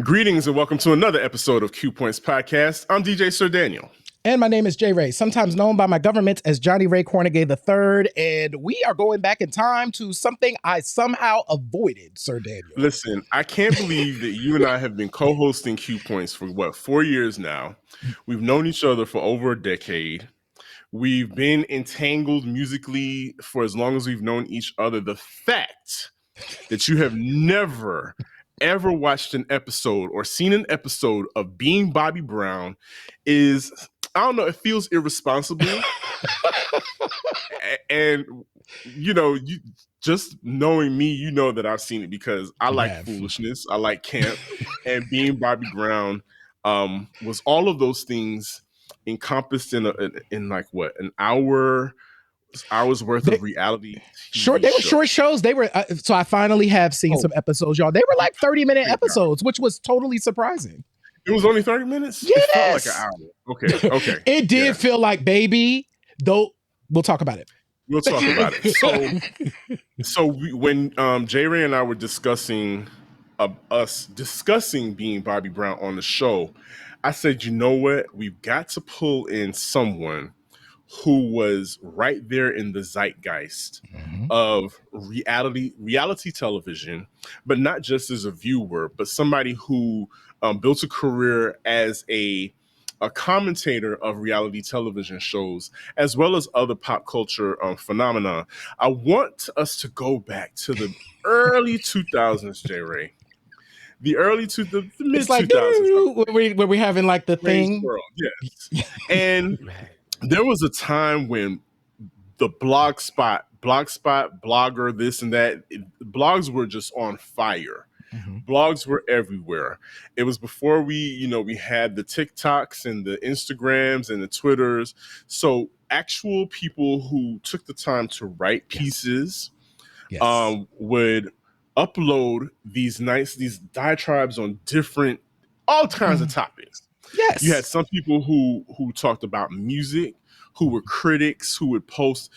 Greetings and welcome to another episode of Q Points Podcast. I'm DJ Sir Daniel. And my name is J. Ray, sometimes known by my government as Johnny Ray Cornegay III, and we are going back in time to something I somehow avoided, Sir Daniel. Listen, I can't believe that you and I have been co-hosting Q Points for, 4 years now? We've known each other for over a decade. We've been entangled musically for as long as we've known each other. The fact that you have never ever watched an episode or seen an episode of Being Bobby Brown is, I don't know, it feels irresponsible. And you know, you just knowing me, you know that I've seen it because I like foolishness, I like camp, and Being Bobby Brown was all of those things encompassed in like what, an hour's worth of reality. They were short shows. They were so I finally have seen some episodes, y'all. They were like 30-minute episodes, which was totally surprising. It was only 30 minutes? Yes. It felt like an hour. Okay. It did feel like, baby, though. We'll talk about it. We'll talk about it. So when J. Ray and I were discussing Being Bobby Brown on the show, I said, you know what? We've got to pull in someone who was right there in the zeitgeist of reality television, but not just as a viewer, but somebody who built a career as a commentator of reality television shows, as well as other pop culture phenomena. I want us to go back to the early 2000s, J. Ray. The mid 2000s. Where we having like the thing. World, yes. And there was a time when the blogspot, Blogger, this and that, blogs were just on fire. Blogs were everywhere. It was before we had the TikToks and the Instagrams and the Twitters. So actual people who took the time to write pieces would upload these diatribes on all kinds of topics. Yes. You had some people who talked about music, who were critics, who would post.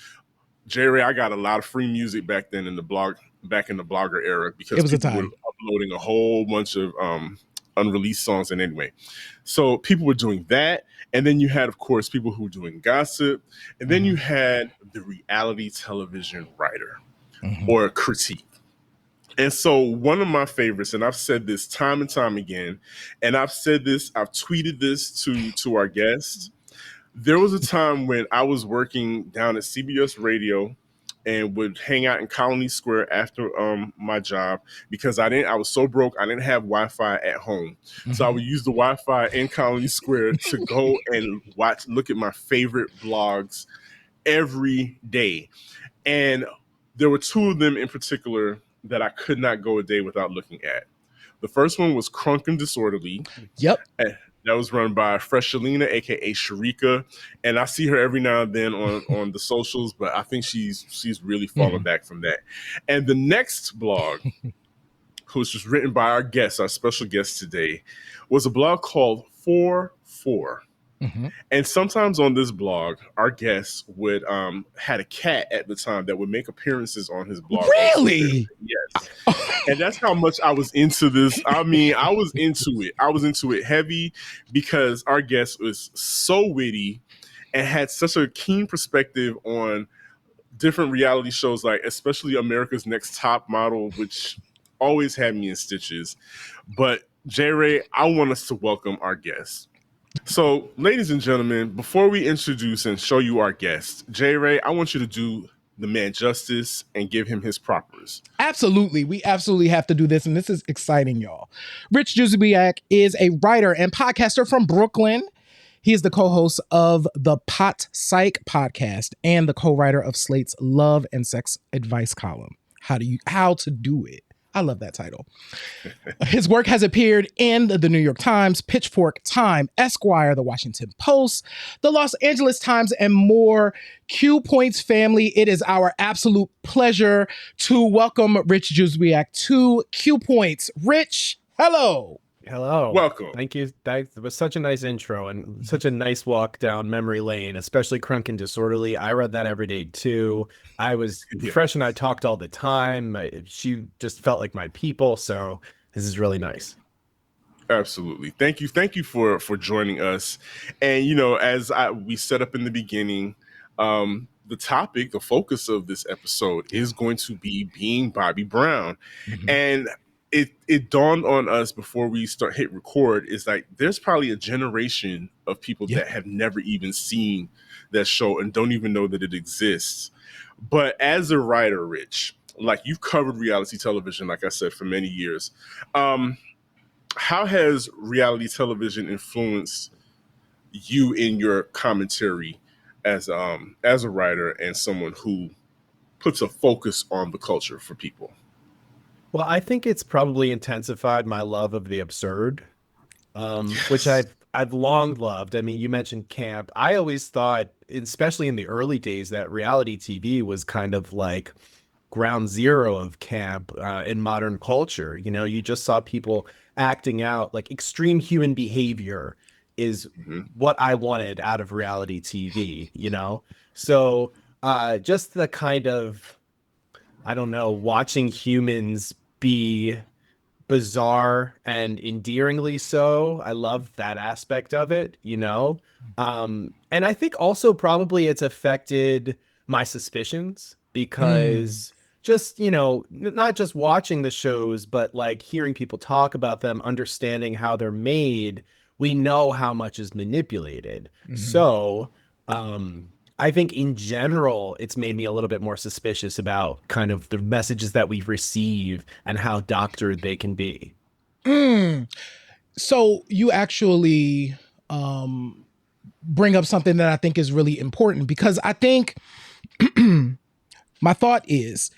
Jerry, I got a lot of free music back then in the Blogger era because it was people were uploading a whole bunch of unreleased songs. And anyway, so people were doing that. And then you had, of course, people who were doing gossip. And then you had the reality television writer or critique. And so one of my favorites, and I've said this time and time again, and I've tweeted this to our guests. There was a time when I was working down at CBS Radio and would hang out in Colony Square after my job because I was so broke, I didn't have Wi-Fi at home. So I would use the Wi-Fi in Colony Square to go and look at my favorite blogs every day. And there were two of them in particular that I could not go a day without looking at. The first one was Crunk and Disorderly. Yep. That was run by Freshalina, aka Sharika, and I see her every now and then on the socials, but I think she's really fallen back from that. And the next blog, which was written by our special guest today, was a blog called Fourfour. And sometimes on this blog, our guests would had a cat at the time that would make appearances on his blog. Really? Yes. And that's how much I was into this. I mean, I was into it. I was into it heavy because our guest was so witty and had such a keen perspective on different reality shows, like especially America's Next Top Model, which always had me in stitches. But J. Ray, I want us to welcome our guest. So, ladies and gentlemen, before we introduce and show you our guest, J. Ray, I want you to do the man justice and give him his propers. Absolutely. We absolutely have to do this, and this is exciting, y'all. Rich Juzwiak is a writer and podcaster from Brooklyn. He is the co-host of the Pot Psych podcast and the co-writer of Slate's Love and Sex Advice column. How to do it. I love that title. His work has appeared in the New York Times, Pitchfork, Time, Esquire, the Washington Post, the Los Angeles Times, and more. Q Points family, it is our absolute pleasure to welcome Rich Juzwiak to Q Points. Rich, hello. Hello. Welcome. Thank you. That was such a nice intro and such a nice walk down memory lane, especially Crunk and Disorderly. I read that every day too. I was Fresh and I talked all the time. She just felt like my people. So this is really nice. Absolutely. Thank you for joining us. And as we set up in the beginning, the topic, the focus of this episode is going to be being Bobby Brown. Mhm. And it dawned on us before we hit record is like there's probably a generation of people Yeah. that have never even seen that show and don't even know that it exists. But as a writer, Rich, like you've covered reality television, like I said, for many years. How has reality television influenced you in your commentary as a writer and someone who puts a focus on the culture for people? Well, I think it's probably intensified my love of the absurd, which Yes. I've long loved. I mean, you mentioned camp. I always thought, especially in the early days, that reality TV was kind of like ground zero of camp in modern culture. You just saw people acting out like extreme human behavior is what I wanted out of reality TV. So just the kind of, I don't know, watching humans be bizarre and endearingly so. I love that aspect of it. And I think also probably it's affected my suspicions because just, not just watching the shows, but like hearing people talk about them, understanding how they're made, we know how much is manipulated. So, I think in general, it's made me a little bit more suspicious about kind of the messages that we receive and how doctored they can be. So you actually bring up something that I think is really important because I think my thought is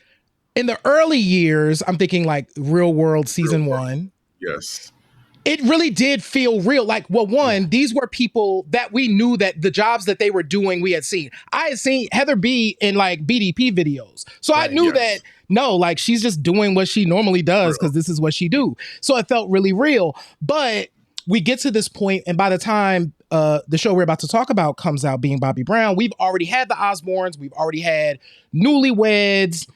in the early years, I'm thinking like Real World season 1. Yes. It really did feel real. Like, well, one, these were people that we knew that the jobs that they were doing, we had seen. I had seen Heather B in like BDP videos. So I knew that, no, like she's just doing what she normally does because this is what she do. So it felt really real. But we get to this point, and by the time the show we're about to talk about comes out, Being Bobby Brown, we've already had the Osbournes, we've already had Newlyweds,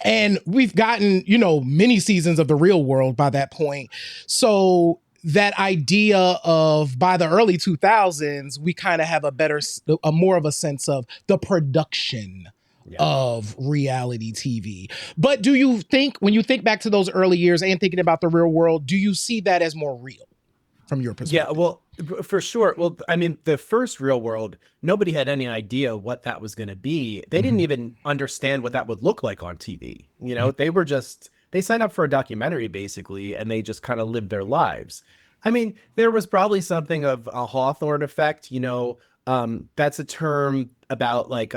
and we've gotten, many seasons of The Real World by that point. So that idea of by the early 2000s, we kind of have a more of a sense of the production of reality TV. But do you think, when you think back to those early years and thinking about The Real World, do you see that as more real from your perspective? Yeah, well, for sure. Well, I mean, the first Real World, nobody had any idea what that was going to be. They didn't even understand what that would look like on TV. They signed up for a documentary basically, and they just kind of lived their lives. I mean, there was probably something of a Hawthorne effect, that's a term about like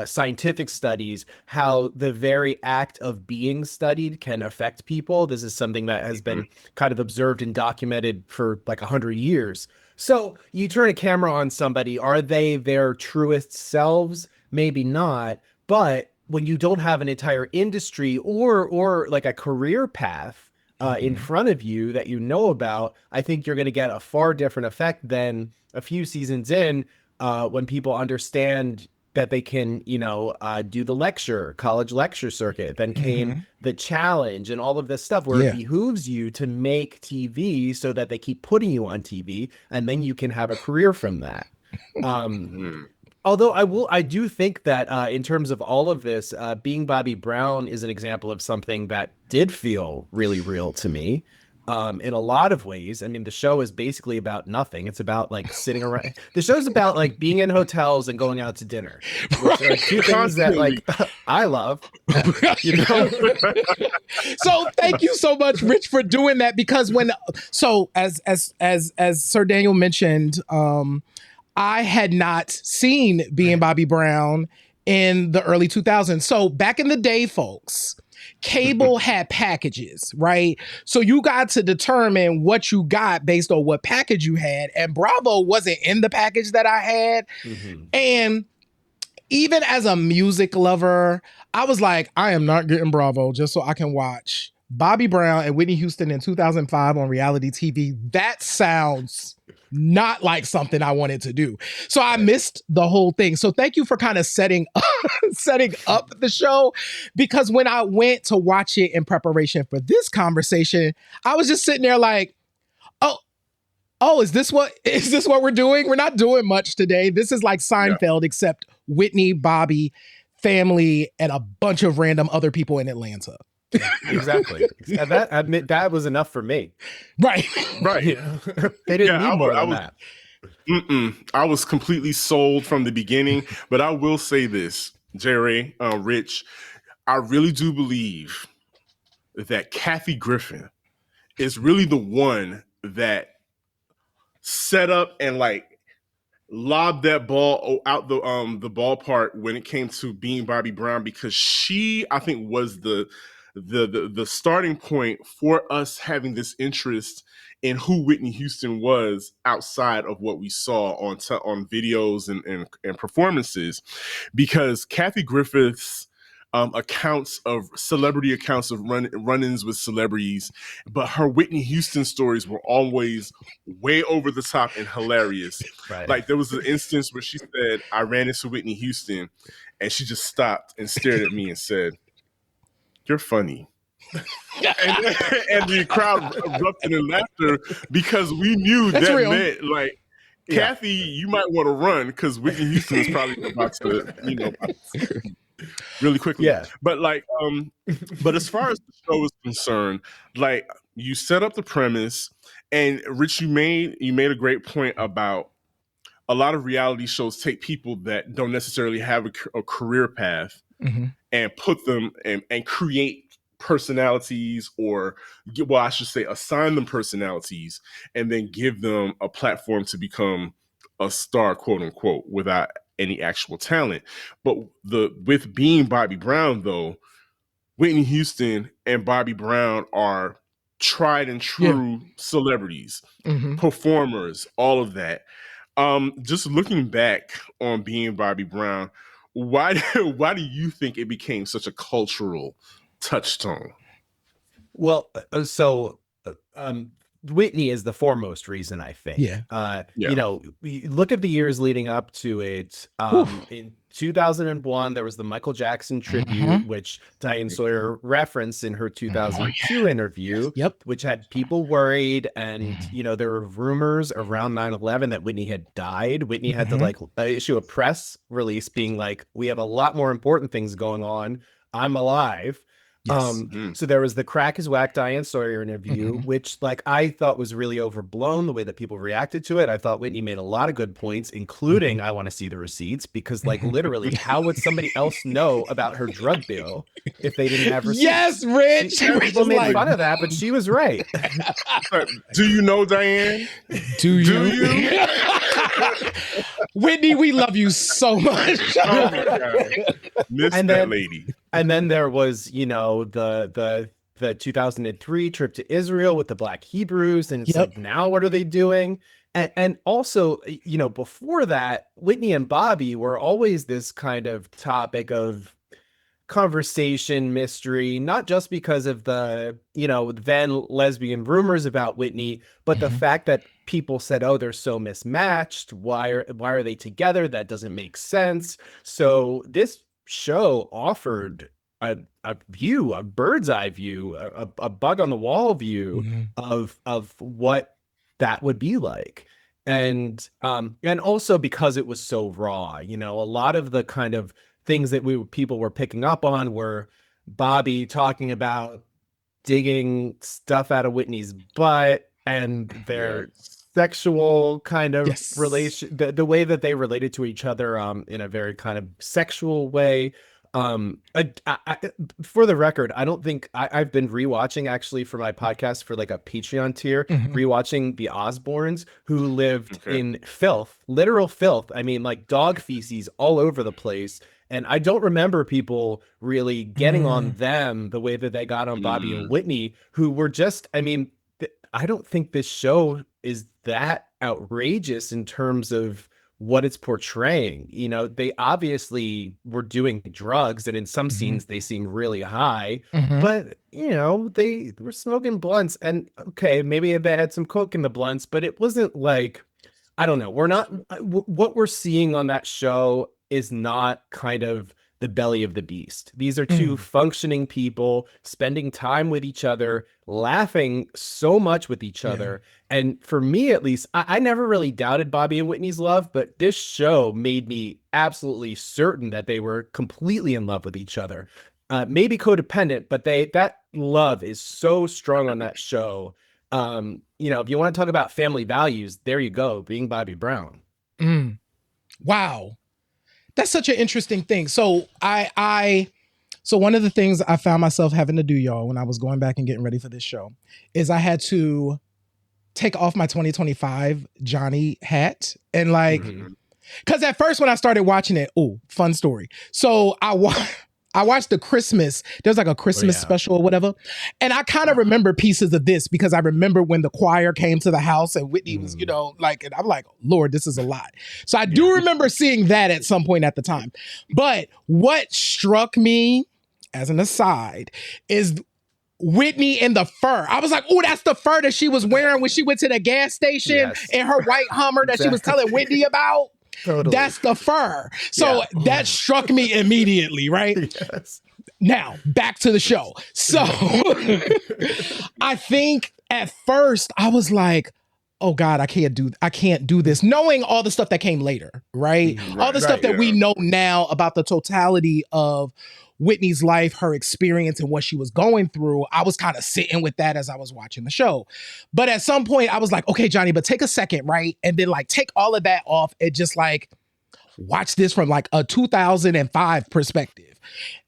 scientific studies, how the very act of being studied can affect people. This is something that has been kind of observed and documented for like 100 years. So you turn a camera on somebody, are they their truest selves? Maybe not. But when you don't have an entire industry or like a career path in front of you that you know about, I think you're going to get a far different effect than a few seasons in when people understand that they can, do the college lecture circuit. Then came the challenge and all of this stuff where it behooves you to make TV so that they keep putting you on TV and then you can have a career from that. Although I do think that in terms of all of this, Being Bobby Brown is an example of something that did feel really real to me. In a lot of ways. I mean, the show is basically about nothing. It's about like sitting around. The show's about like being in hotels and going out to dinner, which are two things that like I love. So thank you so much, Rich, for doing that. Because as Sir Daniel mentioned, I had not seen Being Bobby Brown in the early 2000s. So back in the day, folks, cable had packages, right? So you got to determine what you got based on what package you had. And Bravo wasn't in the package that I had. And even as a music lover, I was like, I am not getting Bravo just so I can watch Bobby Brown and Whitney Houston in 2005 on reality TV. That sounds not like something I wanted to do. So I missed the whole thing. So thank you for kind of setting up the show, because when I went to watch it in preparation for this conversation, I was just sitting there like, oh, Oh, is this what we're doing? We're not doing much today. This is like Seinfeld, except Whitney, Bobby, family, and a bunch of random other people in Atlanta. Exactly. And that was enough for me. Right. Right. You know? They didn't need more than that. I was completely sold from the beginning, but I will say this, Jerry, Rich, I really do believe that Kathy Griffin is really the one that set up and like lobbed that ball out the ballpark when it came to being Bobby Brown, because she, I think, was the starting point for us having this interest in who Whitney Houston was outside of what we saw on videos and performances, because Kathy Griffith's celebrity accounts of run-ins with celebrities, but her Whitney Houston stories were always way over the top and hilarious. Right. Like there was an instance where she said, "I ran into Whitney Houston," and she just stopped and stared at me and said, "You're funny." and the crowd erupted in laughter because we knew That's that real. meant like, Kathy, you might want to run because Whitney Houston is probably about to, really quickly. Yeah. But like, but as far as the show is concerned, like you set up the premise, and Rich, you made a great point about a lot of reality shows take people that don't necessarily have a career path and put them and create personalities, or I should say assign them personalities, and then give them a platform to become a star, quote unquote, without any actual talent. But with being Bobby Brown, though, Whitney Houston and Bobby Brown are tried and true celebrities, performers, all of that. Just looking back on being Bobby Brown, why do you think it became such a cultural touchstone? Well, Whitney is the foremost reason, I think. You know, look at the years leading up to it. In 2001, there was the Michael Jackson tribute, which Diane Sawyer referenced in her 2002 interview, which had people worried. And, you know, there were rumors around 9/11 that Whitney had died. Whitney had to like issue a press release being like, "We have a lot more important things going on. I'm alive." So there was the Crack is Whack Diane Sawyer interview, which like I thought was really overblown the way that people reacted to it. I thought Whitney made a lot of good points, including I want to see the receipts, because like literally how would somebody else know about her drug bill if they didn't have receipts? Yes, Rich. People made fun of that, but she was right. Do you know Diane? Do you? Whitney, we love you so much. Oh my God. Miss that lady. And then there was, you know, the 2003 trip to Israel with the Black Hebrews. And it's like, now what are they doing? And also, you know, before that, Whitney and Bobby were always this kind of topic of conversation, mystery, not just because of the, you know, then lesbian rumors about Whitney, but the fact that people said, oh, they're so mismatched. Why are they together? That doesn't make sense. So this show offered a view, a bird's eye view, a bug on the wall view of what that would be like. And also because it was so raw, you know, a lot of the kind of things that people were picking up on were Bobby talking about digging stuff out of Whitney's butt and their sexual kind of relation, the way that they related to each other in a very kind of sexual way. For the record, I don't think I've been rewatching actually for my podcast for like a Patreon tier, rewatching the Osbournes, who lived in filth, literal filth. I mean, like dog feces all over the place. And I don't remember people really getting on them the way that they got on Bobby and Whitney, who were just, I mean, I don't think this show is that outrageous in terms of what it's portraying. You know, they obviously were doing drugs, and in some scenes they seem really high, but you know, they were smoking blunts, and okay, maybe they had some coke in the blunts, but it wasn't like, I don't know. What we're seeing on that show is not kind of the belly of the beast. These are two functioning people spending time with each other, laughing so much with each other. And for me, at least, I never really doubted Bobby and Whitney's love, but this show made me absolutely certain that they were completely in love with each other. Maybe codependent, but that love is so strong on that show. If you want to talk about family values, there you go, being Bobby Brown. Wow. That's such an interesting thing. So so one of the things I found myself having to do, y'all, when I was going back and getting ready for this show, is I had to take off my 2025 Johnny hat and because at first when I started watching it, fun story. So I watched the Christmas, there's like a Christmas special or whatever. And I kind of remember pieces of this because I remember when the choir came to the house and Whitney was, and I'm like, Lord, this is a lot. So I do remember seeing that at some point at the time. But what struck me as an aside is Whitney in the fur. I was like, that's the fur that she was wearing when she went to the gas station in her white Hummer that she was telling Whitney about. Totally. That's the fur. So that struck me immediately, right? Yes. Now, back to the show. So I think at first I was like, oh God, I can't do this. Knowing all the stuff that came later, right? All the stuff that we know now about the totality of Whitney's life, her experience, and what she was going through, I was kind of sitting with that as I was watching the show. But at some point, I was like, okay, Johnny, but take a second, right? And then take all of that off and just watch this from a 2005 perspective.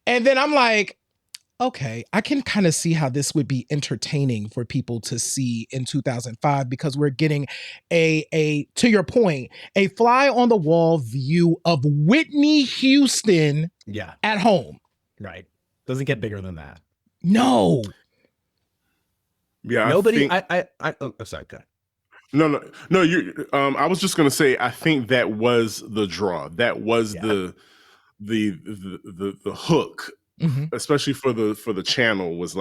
And then I'm like, okay, I can kind of see how this would be entertaining for people to see in 2005 because we're getting to your point, a fly on the wall view of Whitney Houston at home. Right. Doesn't get bigger than that. No. Yeah. Nobody. Sorry. Go ahead. No. You. I was just gonna say. I think that was the draw. That was the hook, especially for the channel. Was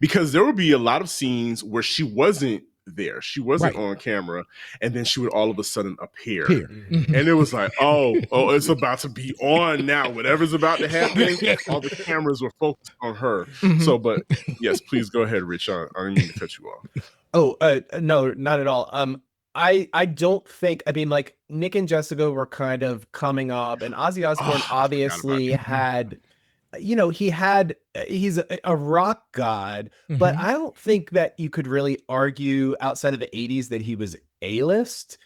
because there would be a lot of scenes where she wasn't there. She wasn't on camera, and then she would all of a sudden appear. And it was like, oh, it's about to be on now. Whatever's about to happen, all the cameras were focused on her. So, but yes, please go ahead, Rich. I didn't mean to cut you off. No, not at all. I don't think, Nick and Jessica were kind of coming up, and Ozzy Osbourne obviously had, he's a rock god, but I don't think that you could really argue outside of the 80s that he was A-list.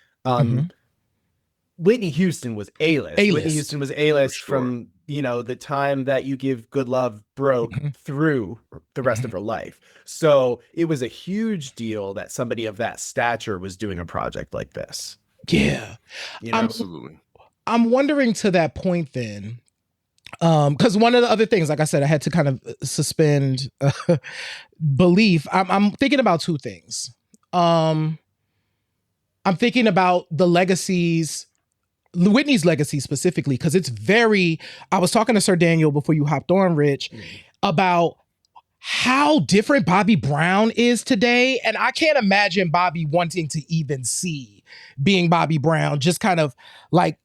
Whitney Houston was A-list. Whitney Houston was A-list from, the time that You Give Good Love broke through the rest of her life. So it was a huge deal that somebody of that stature was doing a project like this. Yeah. Absolutely. I'm wondering to that point then, because one of the other things, like I said, I had to kind of suspend belief. I'm thinking about two things. I'm thinking about the legacies, Whitney's legacy specifically, because it's I was talking to Sir Daniel before you hopped on, Rich, about how different Bobby Brown is today. And I can't imagine Bobby wanting to even see being Bobby Brown, just kind of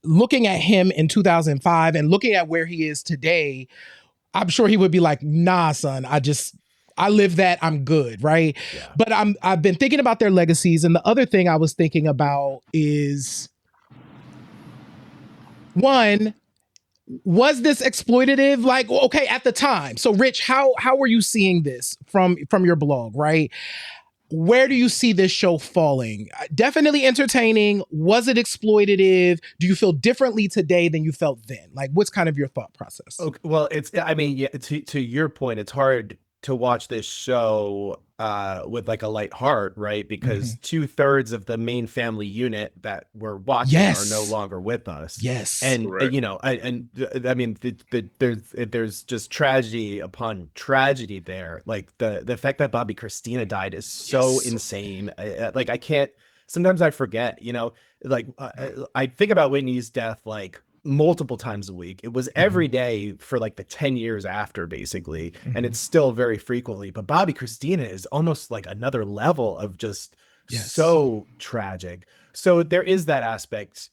looking at him in 2005 and looking at where he is today. I'm sure he would be like, nah, son, I live that, I'm good, right? Yeah. But I've been thinking about their legacies. And the other thing I was thinking about is, one, was this exploitative? Okay, at the time. So Rich, how were you seeing this from your blog, right? Where do you see this show falling? Definitely entertaining. Was it exploitative? Do you feel differently today than you felt then? What's kind of your thought process? Okay, well, to your point, it's hard to watch this show with a light heart, right? Because 2/3 of the main family unit that we're watching are no longer with us. Yes. And there's just tragedy upon tragedy there. The fact that Bobby Christina died is so insane. I can't, sometimes I forget, I think about Whitney's death multiple times a week. It was every day for the 10 years after, basically, and it's still very frequently. But Bobby Christina is almost another level of just so tragic. So there is that aspect,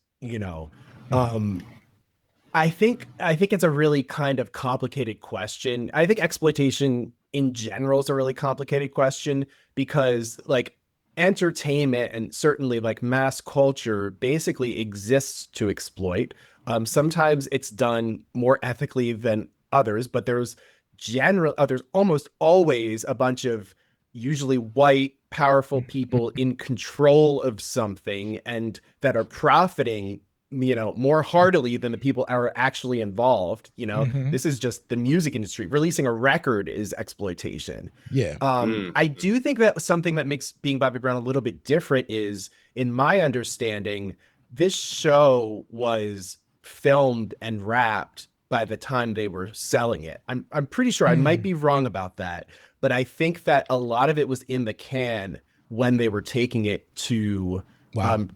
I think it's a really kind of complicated question. I think exploitation in general is a really complicated question because like entertainment and certainly like mass culture basically exists to exploit. Sometimes it's done more ethically than others, but there's almost always a bunch of usually white powerful people in control of something and that are profiting more heartily than the people are actually involved. This is just the music industry. Releasing a record is exploitation. Yeah. I do think that something that makes Being Bobby Brown a little bit different is, in my understanding, this show was filmed and wrapped by the time they were selling it. I'm pretty sure, I might be wrong about that, but I think that a lot of it was in the can when they were taking it to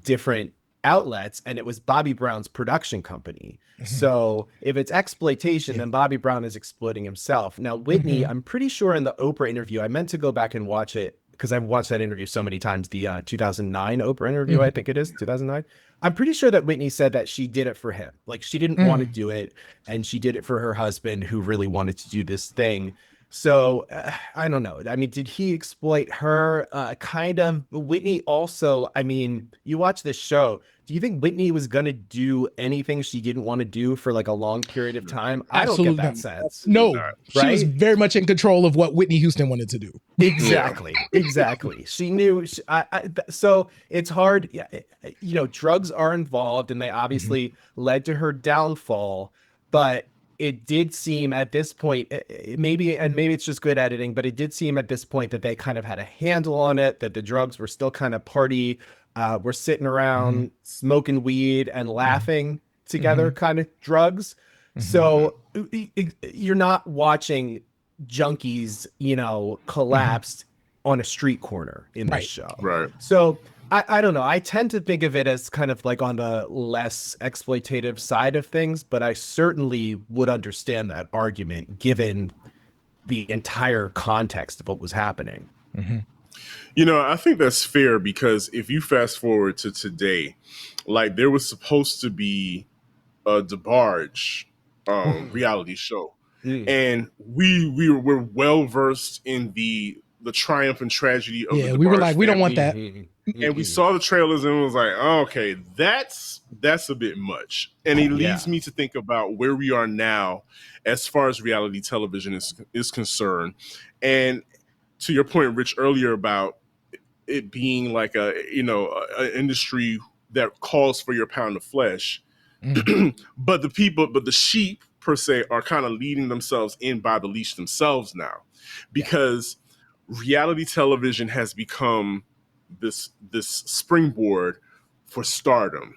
different outlets, and it was Bobby Brown's production company. So if it's exploitation, then Bobby Brown is exploiting himself. Now, Whitney, I'm pretty sure in the Oprah interview, I meant to go back and watch it because I've watched that interview so many times, the 2009 Oprah interview, I think it is, 2009. I'm pretty sure that Whitney said that she did it for him. Like, she didn't want to do it, and she did it for her husband, who really wanted to do this thing. So I don't know. I mean, did he exploit her? Kind of. Whitney also, I mean, you watch this show. Do you think Whitney was going to do anything she didn't want to do for like a long period of time? I don't get that sense. No, Right? she was very much in control of what Whitney Houston wanted to do. Exactly. Exactly. She knew. So it's hard. Drugs are involved, and they obviously led to her downfall. But it did seem at this point, maybe it's just good editing, but it did seem at this point that they kind of had a handle on it, that the drugs were still kind of party. We're sitting around smoking weed and laughing together kind of drugs. So you're not watching junkies, collapsed on a street corner in this show. Right. So I don't know. I tend to think of it as kind of like on the less exploitative side of things, but I certainly would understand that argument given the entire context of what was happening. I think that's fair, because if you fast forward to today, like, there was supposed to be a DeBarge reality show, and we're well versed in the triumph and tragedy of the DeBarge we were like, we don't want that. And we saw the trailers and it was like, oh, okay, that's a bit much. And it leads me to think about where we are now as far as reality television is concerned. And to your point, Rich, earlier about it being like an industry that calls for your pound of flesh, but the sheep per se are kind of leading themselves in by the leash themselves now, because reality television has become this springboard for stardom,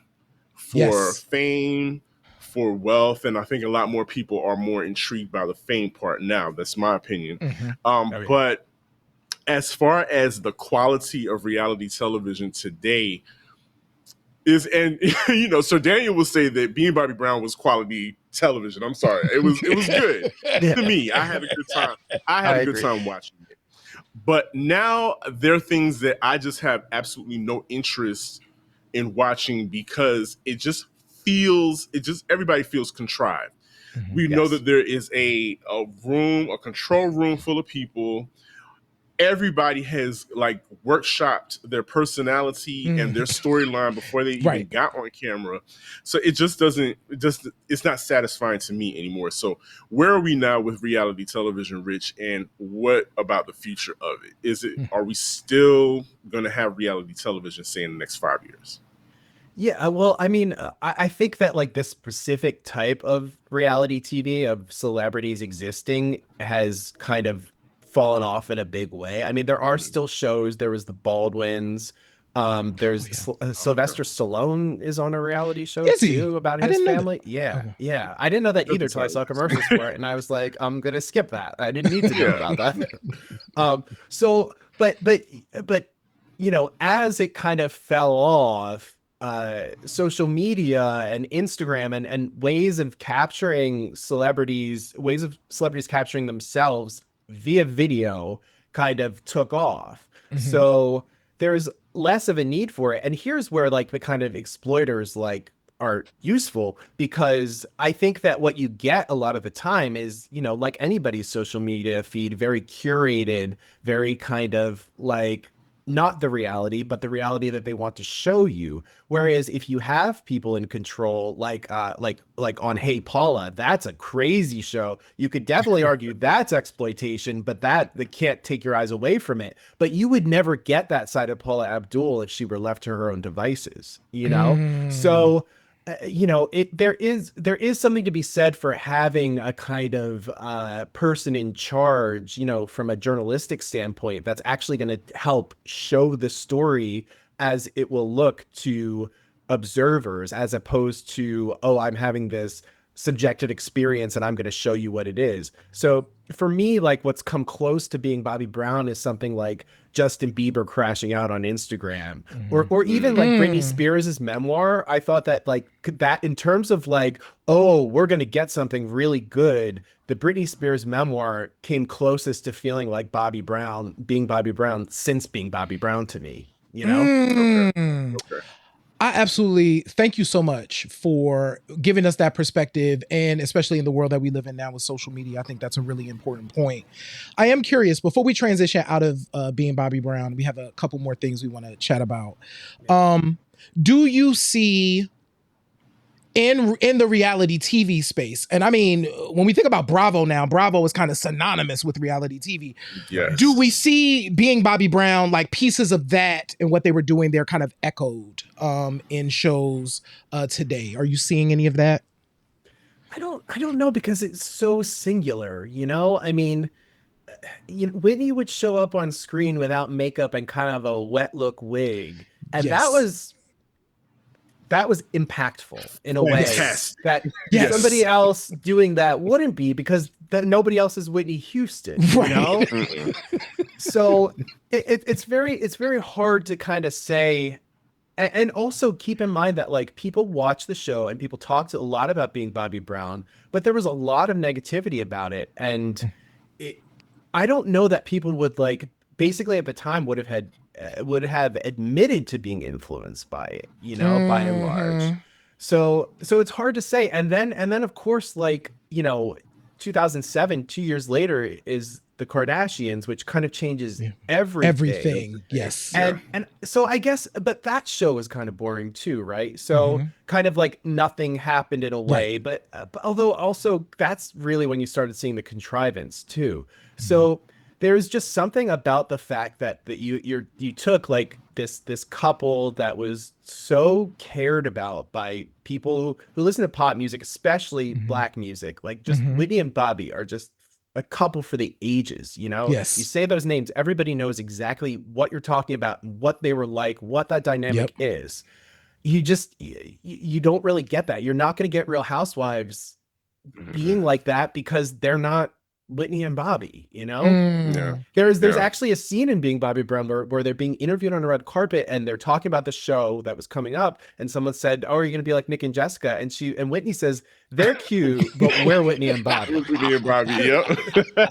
for fame, for wealth, and I think a lot more people are more intrigued by the fame part now. That's my opinion. But as far as the quality of reality television today is, and Sir Daniel will say that Being Bobby Brown was quality television. I'm sorry, it was good to me. I had a good time. I had a good time watching it. But now there are things that I just have absolutely no interest in watching, because everybody feels contrived. We know that there is a control room full of people. Everybody has like workshopped their personality and their storyline before they even got on camera. So it's not satisfying to me anymore. So where are we now with reality television, Rich? And what about the future of it? Are we still going to have reality television, say, in the next 5 years? Yeah, well, I mean, I think that like this specific type of reality TV of celebrities existing has kind of fallen off in a big way. I mean, there are still shows. There was the Baldwins. There's Sylvester Stallone is on a reality show too about his family. Yeah. I didn't know that either till I saw commercials for it, and I was like, I'm gonna skip that. I didn't need to know about that. But as it kind of fell off, social media and Instagram and ways of celebrities capturing themselves via video kind of took off. So there's less of a need for it. And here's where like the kind of exploiters like are useful, because I think that what you get a lot of the time is, you know, like anybody's social media feed, very curated, very kind of like not the reality, but the reality that they want to show you. Whereas if you have people in control, like on Hey Paula, that's a crazy show. You could definitely argue that's exploitation, but that can't take your eyes away from it. But you would never get that side of Paula Abdul if she were left to her own devices, you know? So you know, there is something to be said for having a kind of person in charge, you know, from a journalistic standpoint, that's actually going to help show the story as it will look to observers, as opposed to, oh, I'm having this subjective experience and I'm going to show you what it is. So for me, like what's come close to being Bobby Brown is something like Justin Bieber crashing out on Instagram, or even like Britney Spears' memoir. I thought that like that in terms of like, oh, we're going to get something really good. The Britney Spears memoir came closest to feeling like Bobby Brown, being Bobby Brown since being Bobby Brown to me, you know? Okay. I absolutely thank you so much for giving us that perspective, and especially in the world that we live in now with social media, I think that's a really important point. I am curious, before we transition out of being Bobby Brown, we have a couple more things we want to chat about. Do you see in the reality TV space, and I mean, when we think about Bravo now, Bravo is kind of synonymous with reality TV. Yes. Do we see being Bobby Brown, like pieces of that and what they were doing there kind of echoed in shows today? Are you seeing any of that? I don't know, because it's so singular, you know? I mean, you know, Whitney would show up on screen without makeup and kind of a wet look wig. And Yes. that was impactful in a way Yes. that Yes. somebody else doing that wouldn't be, because that nobody else is Whitney Houston, you Right. know? So it's very hard to kind of say. And also keep in mind that like people watch the show and people talked a lot about being Bobby Brown, but there was a lot of negativity about it. And I don't know that people would like basically at the time would have admitted to being influenced by it, you know, by and large. So it's hard to say. And then of course, like, you know, 2007, 2 years later, is the Kardashians, which kind of changes everything. Yes. And so I guess, but that show was kind of boring too, right? So kind of like nothing happened in a way, but although also that's really when you started seeing the contrivance too. So there's just something about the fact that you took like this couple that was so cared about by people who listen to pop music, especially black music, like just Whitney and Bobby are just a couple for the ages, you know? Yes. You say those names, everybody knows exactly what you're talking about, what they were like, what that dynamic is. You don't really get that. You're not going to get Real Housewives being like that because they're not Whitney and Bobby, you know? Yeah. There's actually a scene in Being Bobby Brown where they're being interviewed on a red carpet and they're talking about the show that was coming up, and someone said, "Oh, are you going to be like Nick and Jessica?" And Whitney says, "They're cute, but we're Whitney and Bobby." Whitney and Bobby, yep.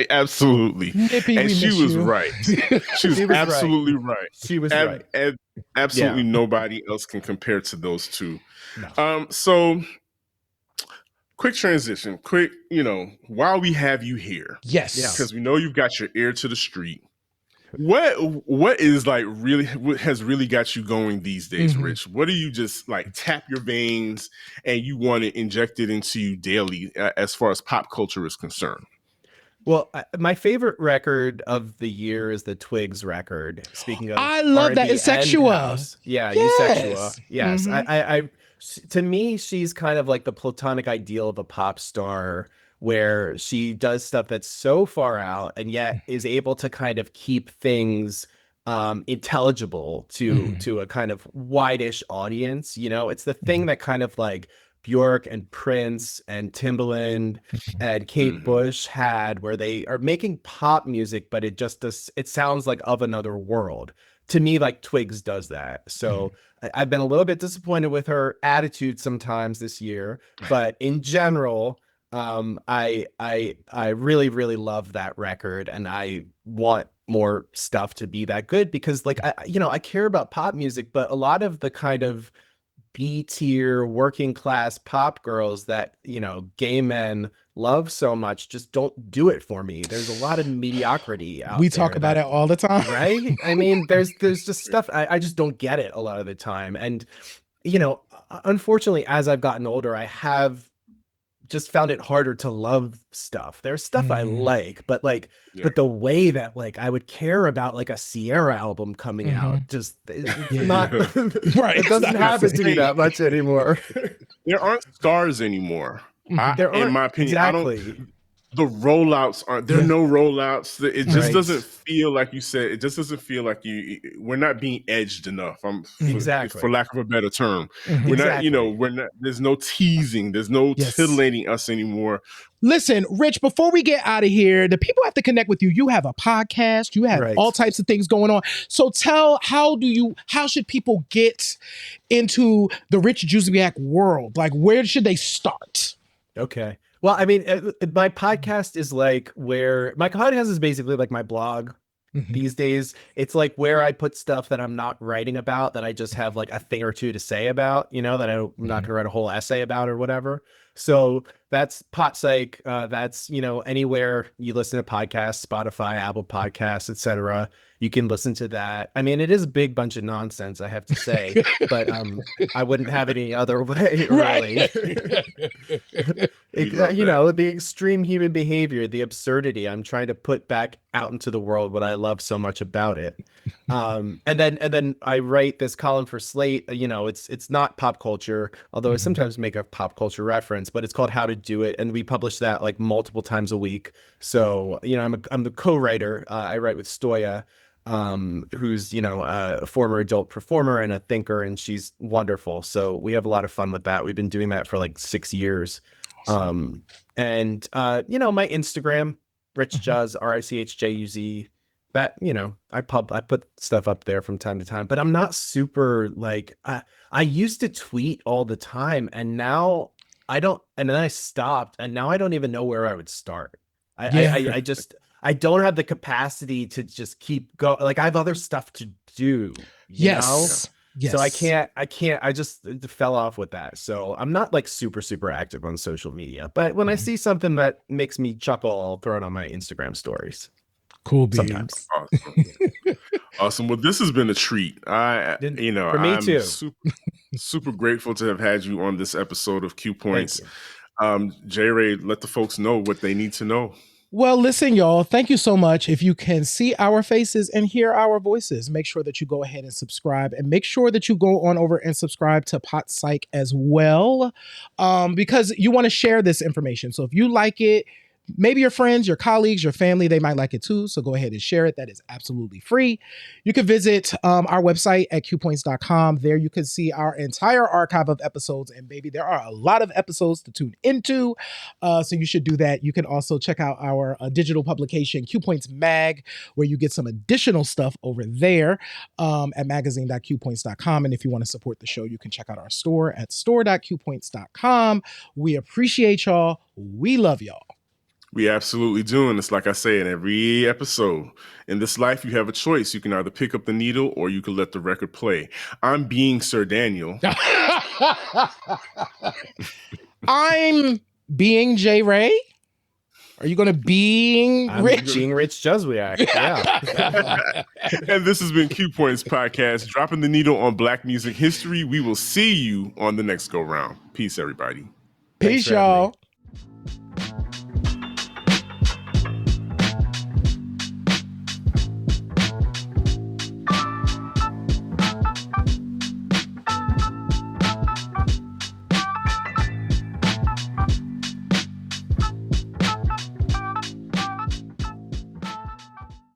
Absolutely. Nippy, and we she miss was you. right. She was absolutely right. She was right. And absolutely nobody else can compare to those two. No. So quick transition, you know, while we have you here. Yes. Because we know you've got your ear to the street. What is like really, what has really got you going these days, Rich? What do you just like tap your veins and you want to inject it into you daily as far as pop culture is concerned? Well, my favorite record of the year is the Twigs record. Speaking of, I love that. R&B It's and Sexua. house. Yeah, Yes. Sexua. Yes. To me, she's kind of like the platonic ideal of a pop star, where she does stuff that's so far out and yet is able to kind of keep things intelligible to a kind of wide-ish audience. You know, it's the thing that kind of like Bjork and Prince and Timbaland and Kate Bush had, where they are making pop music, but it sounds like of another world. To me, like Twigs does that. So I've been a little bit disappointed with her attitude sometimes this year, but in general, I really, really love that record, and I want more stuff to be that good, because like, I care about pop music, but a lot of the kind of B-tier working class pop girls that, gay men love so much just don't do it for me. There's a lot of mediocrity out there. We talk about it all the time. Right? I mean, there's just stuff I just don't get it a lot of the time. And, unfortunately, as I've gotten older, I have just found it harder to love stuff. There's stuff I like, but but the way that I would care about a Sierra album coming out, just it's not Right. It doesn't happen to me that much anymore. There aren't stars anymore. In my opinion, exactly. The rollouts aren't there. No rollouts. It just doesn't feel like you said. It just doesn't feel like we're not being edged enough. For lack of a better term. We're not. We're not. There's no teasing. There's no titillating us anymore. Listen, Rich, before we get out of here, the people have to connect with you. You have a podcast. You have all types of things going on. So how should people get into the Rich Juzwiak world? Where should they start? Okay. Well, I mean, my podcast is my podcast is basically like my blog these days. It's where I put stuff that I'm not writing about, that I just have a thing or two to say about, that I'm not going to write a whole essay about or whatever. So that's Pot Psych. That's, anywhere you listen to podcasts, Spotify, Apple Podcasts, etc. You can listen to that. I mean, it is a big bunch of nonsense, I have to say, but I wouldn't have it any other way, really. The extreme human behavior, the absurdity, I'm trying to put back out into the world what I love so much about it. And then I write this column for Slate. It's not pop culture, although I sometimes make a pop culture reference, but it's called How to Do It, and we publish that multiple times a week. So I'm the co-writer. I write with Stoya, who's a former adult performer and a thinker, and she's wonderful. So we have a lot of fun with that. We've been doing that for 6 years. Awesome. And my Instagram, Rich Juz, RICHJUZ. That I put stuff up there from time to time, but I'm not super I used to tweet all the time, and now I don't. And then I stopped, and now I don't even know where I would start. I don't have the capacity to just keep going. I have other stuff to do. You know? Yes. So I can't, I just fell off with that. So I'm not super active on social media, but when I see something that makes me chuckle, I'll throw it on my Instagram stories. Cool beans. Awesome. Well, this has been a treat. For me I'm too. Super grateful to have had you on this episode of Q Points. J. Ray, let the folks know what they need to know. Well, listen, y'all, thank you so much. If you can see our faces and hear our voices, make sure that you go ahead and subscribe, and make sure that you go on over and subscribe to Pot Psych as well, because you want to share this information. So if you like it, maybe your friends, your colleagues, your family, they might like it too. So go ahead and share it. That is absolutely free. You can visit our website at qpoints.com. There you can see our entire archive of episodes. And baby, there are a lot of episodes to tune into. So you should do that. You can also check out our digital publication, Q Points Mag, where you get some additional stuff over there at magazine.qpoints.com. And if you want to support the show, you can check out our store at store.qpoints.com. We appreciate y'all. We love y'all. We absolutely do. And it's like I say in every episode, in this life, you have a choice. You can either pick up the needle or you can let the record play. I'm being Sir Daniel. I'm being J. Ray. Are you going to being Rich? Being Rich Juzwiak. Yeah. And this has been Q Points Podcast, dropping the needle on Black music history. We will see you on the next go round. Peace, everybody. Peace, y'all.